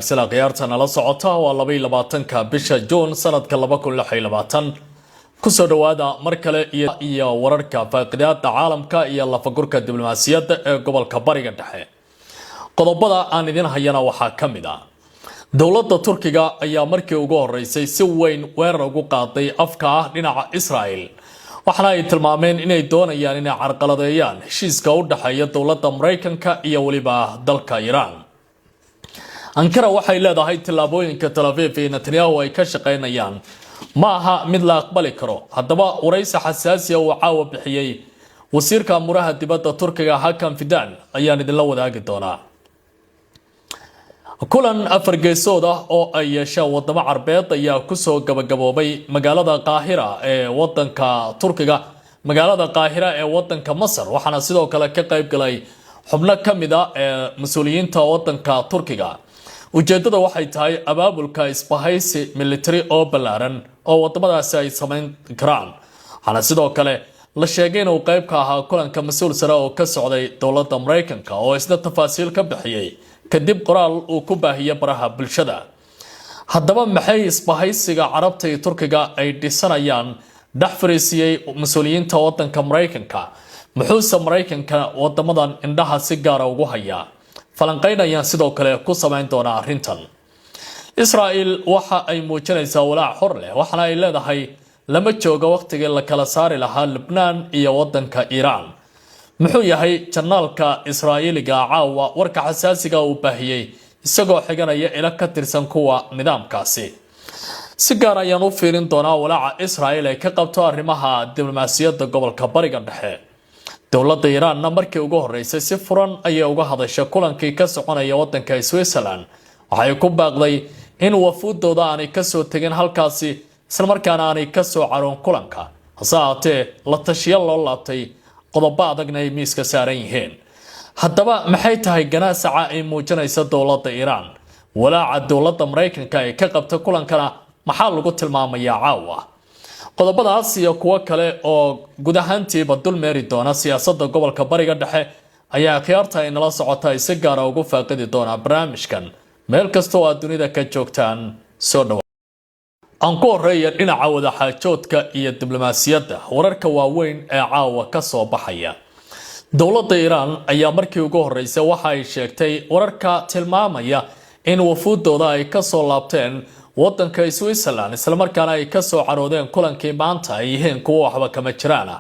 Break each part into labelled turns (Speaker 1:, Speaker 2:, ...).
Speaker 1: sila qiyaartan la socota waa 22ka bisha June sanadka 2026 ku soo dhawaada mar kale iyo wararka faaqidaada caalamka iyo lafagurka diblomaasiyadda ee gobolka Bariga Dhexe. Qodobada aan idin hayana waxa kamid ah dawladda Turkiga ayaa markii ugu horeysay si weyn weerar ugu qaaday afka ah dhinaca Israel. waxana ay tilmaameen inay doonayaan inay carqaladeeyaan heshiiska u dhaxeeya dawladda Mareykanka iyo waliba dalka Iran. Ankara waxay leedahay tilaabooyinka Tel Aviv iyo Netanyahu ay ka shaqeynayaan ma aha mid la aqbali karo. Haddaba waraysi xasaasi ah oo caawa bixiyay wasiirka amuraha dibadda Turkiga Hakan Fidan ayaan idin la wadaagi doonaa. kulan afar geesood ah oo ay yeesheen wadamo Carbeed ayaa ku soo gabagaboobay magaalada Qaahira ee wadanka Turkiga, magaalada Qaahira ee wadanka Masar, waxaana sidoo kale ka qayb galay xubno kamid ah mas'uuliyiinta wadanka Turkiga. ujeedada waxay tahay abaabulka isbahaysi military oo ballaaran oo wadamadaasi ay sameyn karaan. waxaana sidoo kale la sheegay inuu qayb ka ahaa kulanka mas'uul sare oo ka socday dawladda Mareykanka oo isna tafaasiil ka bixiyay kadib qoraal uu ku baahiyay baraha bulshada. haddaba maxay isbahaysiga Carabta iyo Turkiga ay dhisanayaan dhaxfariisiyay mas'uuliyiinta wadanka Mareykanka? muxuu Mareykanka wadamadan indhaha si gaar ah ugu hayaa? falanqeynayaan sidoo kale ku sameyn doona arrintan. Israel waxa ay muujinaysaa walaac hor leh, waxana ay leedahay lama joogo waqtigii la kala saari lahaa Lebanon iyo wadanka Iran. muxuu yahay janaalka Israa'iiliga caawa warka xasaasiga uu baahiyay isagoo xiganaya ila ka tirsan kuwa nidaamkaasi. si gaar ah ayaan u fiirin doonaa walaaca Israel ay ka qabto arrimaha diblomaasiyadda gobolka Bariga Dhexe. dawladda Iran markii ugu horeysay si furan ayay uga hadashay kulankii ka soconaya wadanka Switzerland. waxay ku baaqday in wafuudooda aanay ka soo tagin halkaasi isla markaana aanay ka soo caroon kulanka. hase ahaatee la tashiyo loo laabtay qodobo adagna ay miiska saaran yihiin. haddaba maxay tahay ganaasaca ay muujinaysa dawladda Iran? walaaca dawladda Mareykanka ay ka qabta kulankana maxaa lagu tilmaamayaa caawa? qodobadaas iyo kuwa kale oo guud ahaantiiba dul meeri doona siyaasadda gobolka Bariga Dhexe ayaa khiyaarta ay nala socota ay si gaar ah ugu faaqidi doona barnaamijkan meel kasta oo aad dunida ka joogtaan. soo dhawaada aan ku horeeyo dhinaca wada xaajoodka iyo diblomaasiyadda. wararka waaweyn ee caawa ka soo baxaya dawladda Iran ayaa markii ugu horeysay waxa ay sheegtay wararka tilmaamaya in wafuudooda ay ka soo laabteen wadanka Switzerland isla markaana ay ka soo caroodeen kulankii maanta ay yihiin kuwa waxba kama jiraan.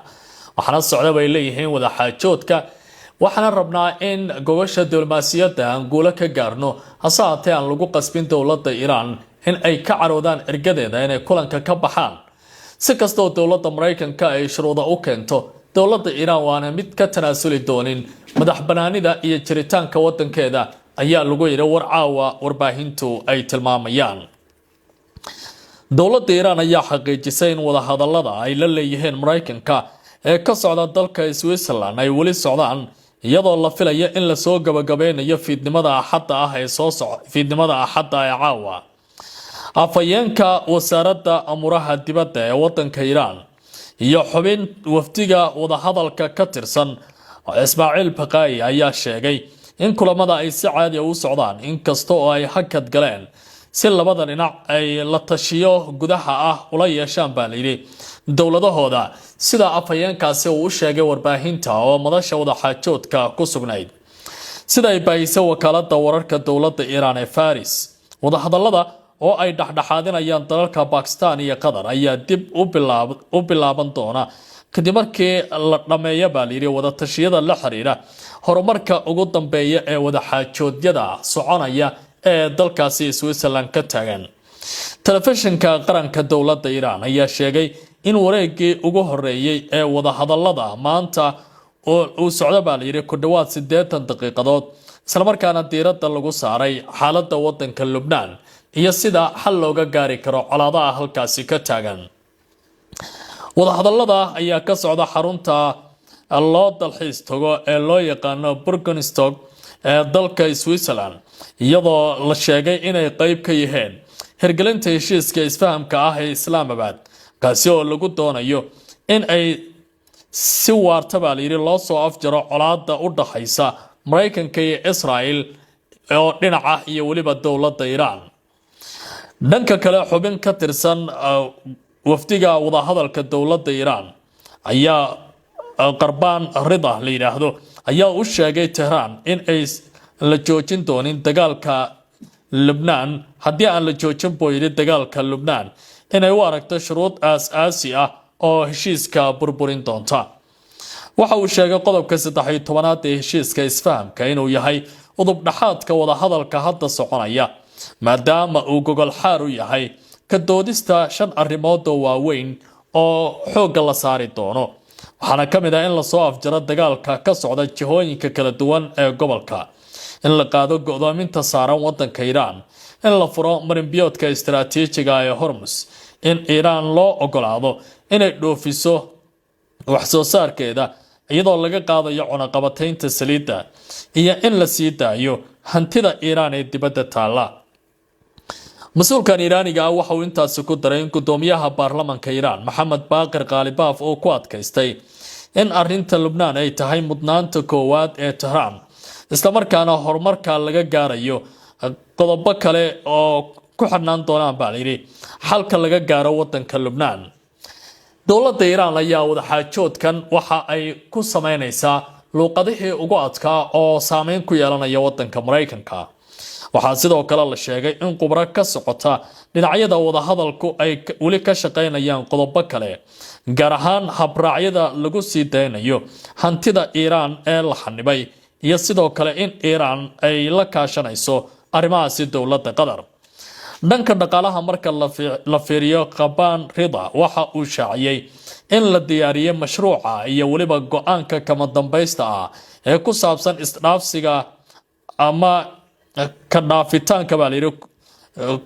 Speaker 1: waxaana socda bay leeyihiin wada xaajoodka, waxaana rabnaa in gobasha diblomaasiyadda aan guulo ka gaarno. hase ahaatee aan lagu qasbin dawladda Iran in ay ka caroodaan ergadeeda inay kulanka ka baxaan. si kastoo dawladda Mareykanka ay shuruudo u keento, dawladda Iran waana mid ka tanaasuli doonin madax banaanida iyo jiritaanka wadankeeda ayaa lagu yiri war caawa warbaahintu ay tilmaamayaan. dawladda Iran ayaa xaqiijisay in wada hadallada ay la leeyihiin Mareykanka ee ka socda dalka Switzerland ay wali socdaan, iyadoo la filayo in la soo gabagabeynayo fiidnimada Axadda ah ee caawa. afayeenka wasaaradda amuraha dibadda ee wadanka Iran iyo xubin wafdiga wada hadalka ka tirsan Ismaaciil Baqai ayaa sheegay in kulamada ay si caadi ah u socdaan inkasta oo ay hakad galeen si labada dhinac ay la tashiyo gudaha ah ula yeeshaan baa layidhi dawladahooda, sida afayeenkaasi uu u sheegay warbaahinta oo madasha wada xaajoodka ku sugnayd. sida ay baahisay wakaaladda wararka dawladda Iran ee Faris, wada hadallada oo ay dhaxdhaxaadinayaan dalalka Pakistan iyo Qatar ayaa dib u bilaaban doona kadib markii la dhameeyo baa layidhi wada tashiyada la xiriira horumarka ugu dambeeya ee wada xaajoodyada soconaya ee dalkaasi Switzerland ka taagan. telefishinka qaranka dawladda Iran ayaa sheegay in wareegii ugu horeeyay ee wada hadallada maanta uu socdo baa layidhi ku dhawaad 80 daqiiqadood, isla markaana diiradda lagu saaray xaaladda wadanka Lebanon iyo sida xal looga gaari karo colaadaha halkaasi ka taagan. wada hadallada ayaa ka socda xarunta loo dalxiis tago ee loo yaqaano Burgenstock ee dalka Switzerland, iyadoo la sheegay inay qayb ka yihiin hirgelinta heshiiska isfahamka ah ee Islamabad, kaasi oo lagu doonayo in ay si waarta baa layidhi loo soo afjaro colaadda u dhaxaysa Mareykanka iyo Israel oo dhinaca iyo waliba dowladda Iiraan. dhanka kale xubin ka tirsan wafdiga wadahadalka dowladda Iiraan ayaa Qarbaan Rida la yiraahdo ayaa u sheegay Tehran in ay la joojin doonin dagaalka Lebanon haddii aan la joojin booyada dagaalka Lebanon inay u aragto shuruud aas-aasi ah oo heshiiska burburin doonta. waxa uu sheegay qodobka 13aad ee heshiiska isfahamka inuu yahay udub dhaxaadka wadahadalka hadda soconaya maadaama uu gogol xaar u yahay ka doodista 5 arrimood oo waaweyn oo xoogga la saari doono. waxaana ka mid ah in la soo afjaro dagaalka ka socda jihooyinka kala duwan ee gobolka, in la qaado go'doominta saaran wadanka Iiraan, in la furo marinbiyoodka istiraatiijiga ee Hormuz, in Iiraan loo ogolaado inay dhoofiso wax soo saarkeeda iyadoo laga qaadayo cunaqabataynta saliidda, iyo in la sii daayo hantida Iiraan ee dibadda taala. mas-uulkan Iiraaniga ah waxa uu intaasi ku daray in gudoomiyaha baarlamaanka Iiraan Maxamed Baaqir Qaalibaaf oo ku adkaystay in arrinta Lebanon ay tahay mudnaanta koowaad ee Tehran, isla markaana horumarka laga gaarayo qodobo kale oo ku xirnaan doonaan baa layidhi xalka laga gaaro wadanka Lebanon. dowladda Iiraan ayaa wadaxaajoodkan waxa ay ku sameynaysaa luuqadihii ugu adkaa oo saameyn ku yeelanaya wadanka Mareykanka. waxaa sidoo kale la sheegay in khubaro ka socota dhinacyada wadahadalku ay weli ka shaqeynayaan qodobo kale, gaar ahaan habraacyada lagu sii daynayo hantida Iiraan ee la xanibay, iyo sidoo kale in Iiraan ay la kaashanayso arrimahaasi dowladda Qatar. dhanka dhaqaalaha marka la fiiriyo Qarbaan Rida waxa uu shaaciyay in la diyaariyay mashruuca iyo waliba go'aanka kama dambaysta ah ee ku saabsan isdhaafsiga ama ka dhaafitaanka baa layidhi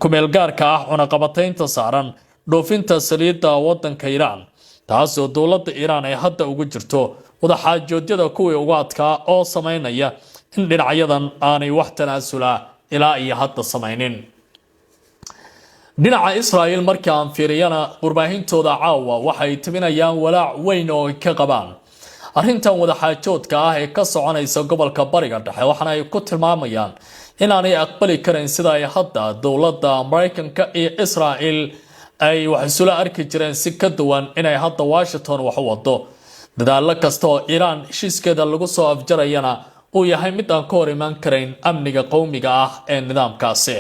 Speaker 1: kumeel gaarka ah cunaqabataynta saaran dhoofinta saliidda wadanka Iiraan, taasoo dowladda Iiraan ay hadda ugu jirto wadaxaajoodyada kuwii ugu adkaa oo sameynaya in dhinacyadan aanay wax tanaasula ilaa iyo hadda sameynin. dhinaca Israa'iil markii aan fiiriyana warbaahintooda caawa waxay tabinayaan walaac weyn oo ay ka qabaan arrintan wadaxaajoodka ah ee ka soconaysa gobolka Bariga Dhexe, waxaana ay ku tilmaamayaan inaanay aqbali karin sida ay hadda dowladda Mareykanka iyo Israa'iil ay wax isula arki jireen si ka duwan inay hadda Washington wax u wado. dadaalo kasta oo Iiraan heshiiskeeda lagu soo afjarayana uu yahay mid aan ka hor iman karayn amniga qowmiga ah ee nidaamkaasi.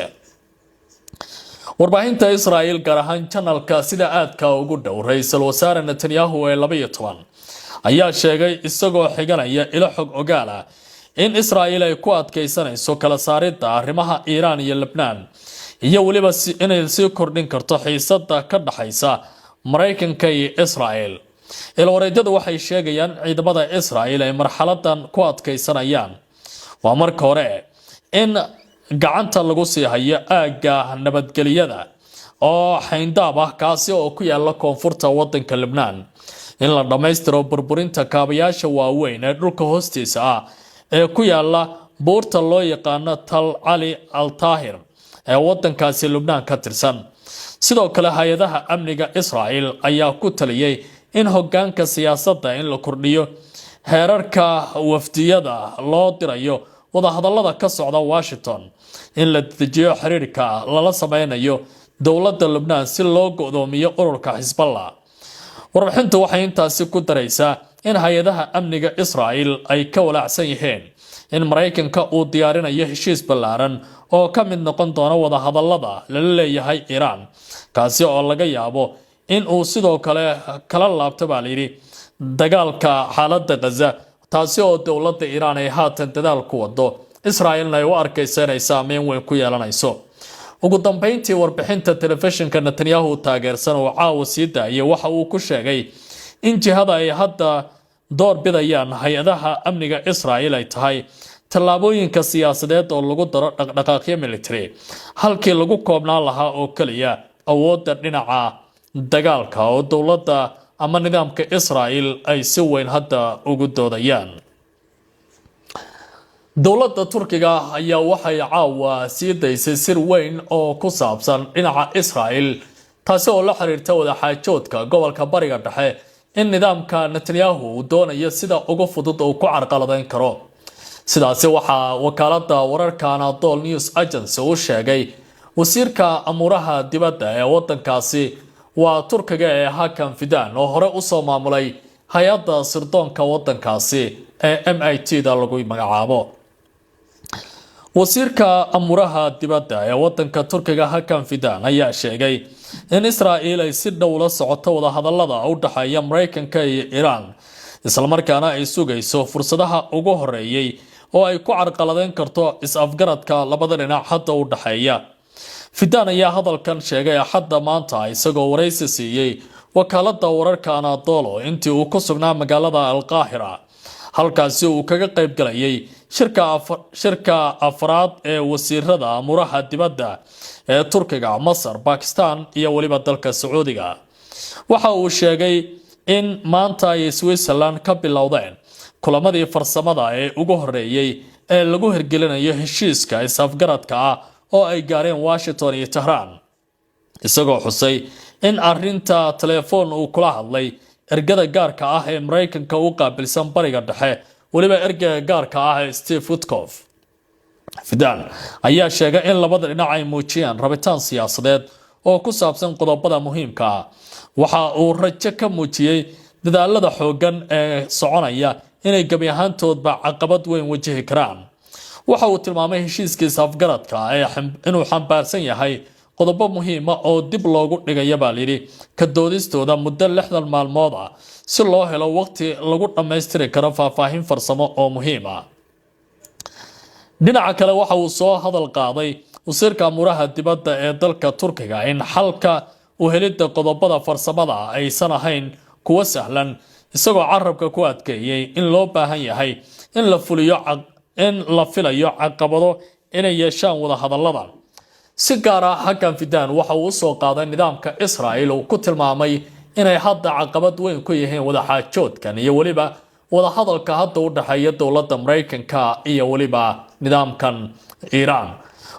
Speaker 1: warbaahinta Israa'iil gaar ahaan channelka sida aadka ugu dhow ra'iisul wasaare Netanyahu ee 12 ayaa sheegay isagoo xiganaya ilo xog ogaal ah in Israa'iil ay ku adkeysanayso kala saaridda arrimaha Iiraan iyo Lebanon, iyo waliba inay sii kordhin karto xiisadda ka dhaxaysa Mareykanka iyo Israa'iil. ilwareedyadu waxay sheegayaan ciidamada Israa'iil ay marxaladan ku adkeysanayaan waa marka hore in gacanta lagu sii hayo aagga nabadgelyada oo xayndaab ah kaasi oo ku yaala koonfurta wadanka Lebanon, in la dhameystiro burburinta kaabayaasha waaweyn ee dhulka hoostiisa ah ee ku yaala buurta loo yaqaano Tal Ali Al-Tahir ee wadankaasi Lebanon ka tirsan. sidoo kale hay'adaha amniga Israa'iil ayaa ku taliyay in hoggaanka siyaasadda in la kordhiyo heerarka wafdiyada loo dirayo wadahadallada ka socda Washington, in la dejiyo xiriirka lala sameynayo dowladda Lebanon si loo go'doomiyo ururka Hezbollah. warbixintu waxay intaasi ku daraysaa in hay'adaha amniga Israa'iil ay ka walaacsan yihiin in Mareykanka uu diyaarinayo heshiis ballaaran oo ka mid noqon doona wadahadallada lala leeyahay Iiraan, kaasi oo laga yaabo in uu sidoo kale kala laabto baa layidhi dagaalka xaaladda Gaza, taasi oo dowladda Iiraan ay haatan dadaal ku wado Israa'iilna ay u arkayso inay saameyn weyn ku yeelanayso. ugu dambeyntii warbixinta telefishinka Netanyahu taageersan oo caawa sii daayay waxa uu ku sheegay in jihada ay hadda door bidayaan hay'adaha amniga Israa'iil ay tahay tallaabooyinka siyaasadeed oo lagu daro dhaqdhaqaaqyo military halkii lagu koobnaan lahaa oo kaliya awoodda dhinaca dagaalka oo dowladda ama nidaamka Israa'iil ay si weyn hadda ugu doodayaan. dowladda Turkiga ayaa waxay caawa sii daysay sir weyn oo ku saabsan dhinaca Israa'iil, taasi oo la xiriirta wadaxaajoodka gobolka Bariga Dhexe in nidaamka Netanyahu uu doonayo sida ugu fudud oo ku carqaladeyn karo. sidaasi waxaa wakaalada wararka Anadolu News Agency uu sheegay wasiirka amuraha dibadda ee wadankaasi waa Turkiga ee Hakan Fidan oo hore u soo maamulay hay'adda sirdoonka wadankaasi ee MIT da lagu magacaabo. wasiirka amuraha dibadda ee wadanka Turkiga Hakan Fidan ayaa sheegay in Israa'iil ay si dhow la socoto wada hadallada u dhaxeeya Mareykanka iyo Iran isla markaana ay sugayso fursadaha ugu horeeyay oo ay ku carqaladeyn karto is-afgaradka labada dhinac hadda u dhaxeeya. Fidan ayaa hadalkan sheegay Axadda maanta isagoo wareysi siiyay wakaalada wararka Anadolu intii uu ku sugnaa magaalada Al-Qaahira halkaasi uu kaga qayb galayay shirka afraad ee wasiirada amuraha dibadda ee Turkiga, Masar, Pakistan iyo waliba dalka Sacuudiga. waxa uu sheegay in maanta ay Switzerland ka bilowdeen kulamadii farsamada ee ugu horeeyay ee lagu hirgelinayo heshiiska is-afgaradka ah oo ay gaareen Washington iyo Tehran, isagoo xusay in arinta telefoon uu kula hadlay ergada gaarka ah ee Mareykanka u qaabilsan bariga dhexe waliba ergada gaarka ah ee Steve Witkoff. Fidan ayaa sheegay in labada dhinac ay muujiyaan rabitaan siyaasadeed oo ku saabsan qodobada muhiimka ah. waxa uu rajo ka muujiyay dadaalada xoogan ee soconaya inay gabi ahaantoodba caqabad weyn wajihi karaan. waxa uu tilmaamay heshiiskiisa afgaradka inuu xambaarsan yahay qodobo muhiim ah oo dib loogu dhigaya baa lidhi ka doodistooda muddo 60 maalmood ah si loo helo waqti lagu dhammaystiri karo faahfaahin farsamo oo muhiim ah. dhinaca kale waxa uu soo hadal qaaday wasiirka amuraha dibadda ee dalka Turkiga in xalka u helidda qodobada farsamada aysan ahayn kuwa sahlan, isagoo carabka ku adkeeyay in loo baahan yahay in la filayo caqabado inay yeeshaan wada hadallada. si gaar ah Hakan Fidan waxa uu soo qaaday nidaamka Israa'iil oo ku tilmaamay inay hadda caqabad weyn ku yihiin wada xaajoodkan iyo waliba wada hadalka hadda u dhaxeeya dowladda Mareykanka iyo waliba nidaamkan Iran.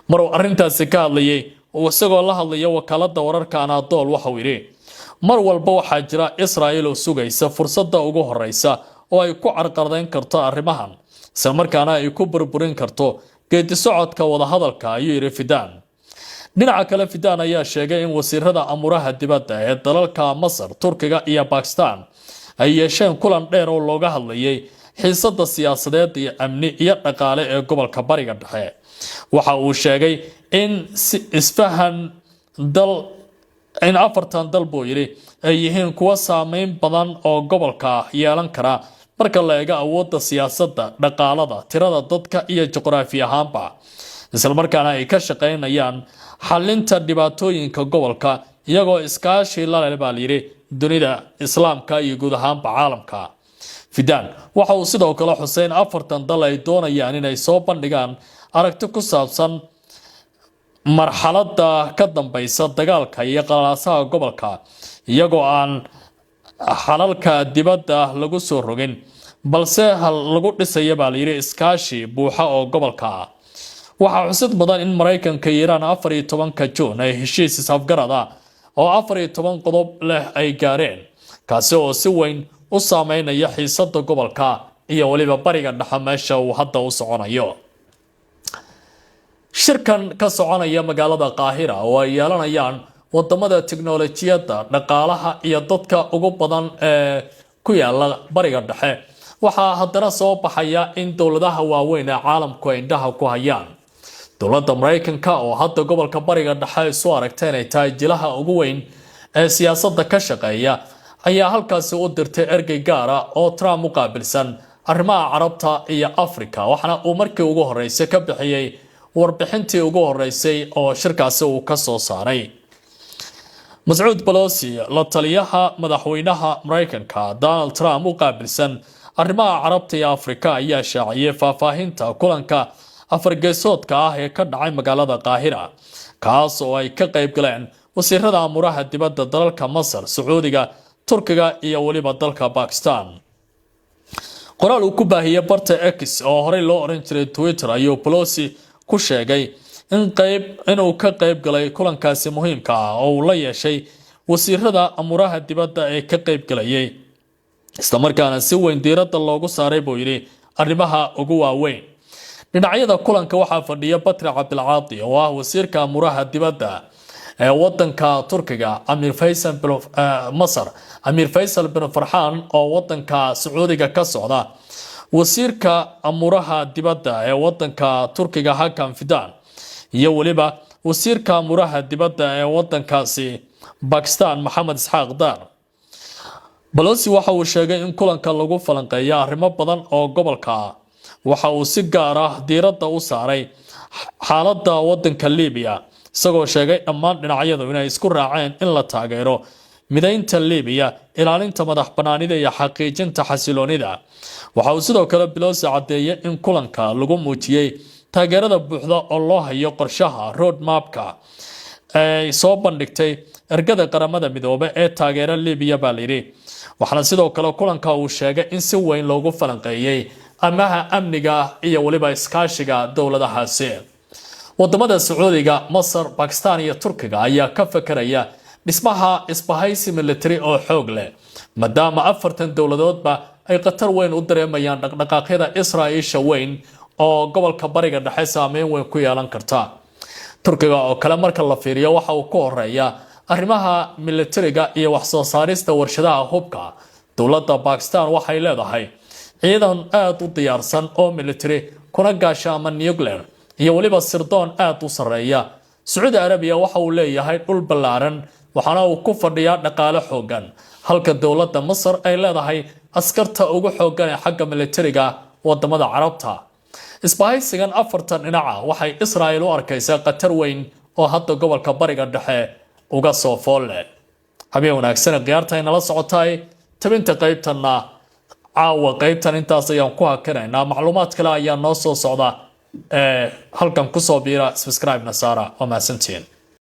Speaker 1: maruu arintaasi ka hadlayay oo isagoo la hadlaya wakaalada wararka Anadolu waxa uu yiri mar walba waxaa jira Israa'iil oo sugaysa fursadda ugu horeysa oo ay ku carqaladeyn karto arrimahan isla markaana ay ku burburin karto geedi socodka wada hadalka, ayuu yiri Fidan. dhinaca kale Fidan ayaa sheegay in wasiirada amuraha dibadda ee dalalka Masar, Turkiga iyo Pakistan ay yeesheen kulan dheer oo looga hadlayay xiisadda siyaasadeed iyo amni iyo dhaqaale ee gobolka bariga dhexe. waxa uu sheegay in afartan dal buu yiri ay yihiin kuwa saameyn badan oo gobolka yeelan kara marka la eego awoodda siyaasadda, dhaqaalada, tirada dadka iyo juqraafi ahaanba, isla markaana ay ka shaqeynayaan xalinta dhibaatooyinka gobolka iyagoo iskaashi la leh baa yiri dunida islaamka iyo guud ahaanba caalamka. Fidan waxa uu sidoo kale xuseen afartan dal ay doonayaan inay soo bandhigaan aragti ku saabsan marxaladda ka dambaysa dagaalka iyo qalaasaha gobolka iyagoo aan xalalka dibadda lagu soo rogin balse lagu dhisayo baa yiri iskaashi buuxa oo gobolka ah. waxaa xusid mudan in Mareykanka iyo Iran 14 Juun ay heshiis is-afgarad ah oo 14 qodob leh ay gaareen, kaasi oo si weyn u saameynaya xiisadda gobolka iyo waliba bariga dhexe meesha uu hadda u soconayo. shirkan ka soconaya magaalada Qaahira oo ay yeelanayaan wadamada tiknoolajiyadda, dhaqaalaha iyo dadka ugu badan ee ku yaala bariga dhexe waxaa haddana soo baxaya in dowladaha waaweyn ee caalamku ay indhaha ku hayaan. dowladda Mareykanka oo hadda gobolka bariga dhexe soo aragtay inay tahay jilaha ugu weyn ee siyaasadda ka shaqeeya ayaa halkaasi u dirtay ergey gaar ah oo Trump u qaabilsan arrimaha Carabta iyo Afrika, waxaana uu markii ugu horeysay ka bixiyay warbixintii ugu horeysay oo shirkaasi uu ka soo saaray. Mas'uud Pelosi, la taliyaha madaxweynaha Mareykanka Donald Trump u qaabilsan arrimaha Carabta iyo Afrika, ayaa shaaciyay faahfaahinta kulanka afargeesoodka ah ee ka dhacay magaalada Qaahira, kaas oo ay ka qayb galeen wasiirada amuraha dibadda dalalka Masar, Sacuudiga, Turkiga iyo waliba dalka Pakistan. qoraal uu ku baahiyay barta X oo horey loo oran jiray Twitter ayuu Pelosi ku sheegay inuu ka qayb galay kulankaasi muhiimka ah oo uu la yeeshay wasiirada amuraha dibadda ee ka qayb galayay, isla markaana si weyn diiradda loogu saaray buu yiri arrimaha ugu waaweyn dhinacyada kulanka waxaa fadhiya Batri Cabdilcaadi oo ah wasiirka amuraha dibadda ee wadanka Turkiga, Amir Faisal bin Farhan oo wadanka Sacuudiga ka socda, wasiirka amuraha dibadda ee wadanka Turkiga Hakan Fidan, iyo waliba wasiirka amuraha dibadda ee wadankaasi Pakistan Mohammed Ishaq Dar. Pelosi waxa uu sheegay in kulanka lagu falanqeeyo arrimo badan oo gobolka ah. Waxa uu si gaar ah diiradda u saaray xaaladda wadanka Liibiya, isagoo sheegay dhammaan dhinacyadu inay isku raaceen in la taageero mideynta Liibiya, ilaalinta madax-bannaanida iyo xaqiijinta xasiloonida. Waxa uu sidoo kale Pelosi cadeeyay in kulanka lagu muujiyay taageerada buuxda oo loo hayo qorshaha road mapka ay soo bandhigtay ergada qaramada midoobay ee taageera Liibiya baa layidhi. Waxaana sidoo kale kulanka uu sheegay in si weyn loogu falanqeeyay amaha amniga iyo waliba iskaashiga dowladahaasi. wadamada Sacuudiga, Masar, Pakistan iyo Turkiga ayaa ka fakaraya dhismaha isbahaysi military oo xoog leh, maadaama afartan dowladoodba ay qatar weyn u dareemayaan dhaqdhaqaaqyada Israa'iisha weyn oo gobolka bariga dhexe saameyn weyn ku yeelan karta. Turkiga oo kale marka la fiiriyo waxa uu ku horeeya arrimaha militariga iyo wax soo saarista warshadaha hubka. Dowladda Pakistan waxay leedahay ciidan aad u diyaarsan oo military kuna gaashaama nuclear iyo waliba sirdoon aad u sareeya. Saudi Arabia waxa uu leeyahay dhul ballaaran, waxaana uu ku fadhiyaa dhaqaale xoogan, halka dowladda Masar ay leedahay askarta ugu xoogan ee xagga militariga wadamada Carabta. Isbahaysigan afartan dhinaca waxay Israa'iil u arkaysaa qatar weyn oo hadda gobolka bariga dhexe uga soo fool leh. Habeen wanaagsan qiyaarta inala socotay tabinta qaybtana caawa qaybtan intaas ayaan ku hakanaynaa. Macluumaad kale ayaa noo soo socda halkan ku soo biira subscribe na saara oo mahadsantiin.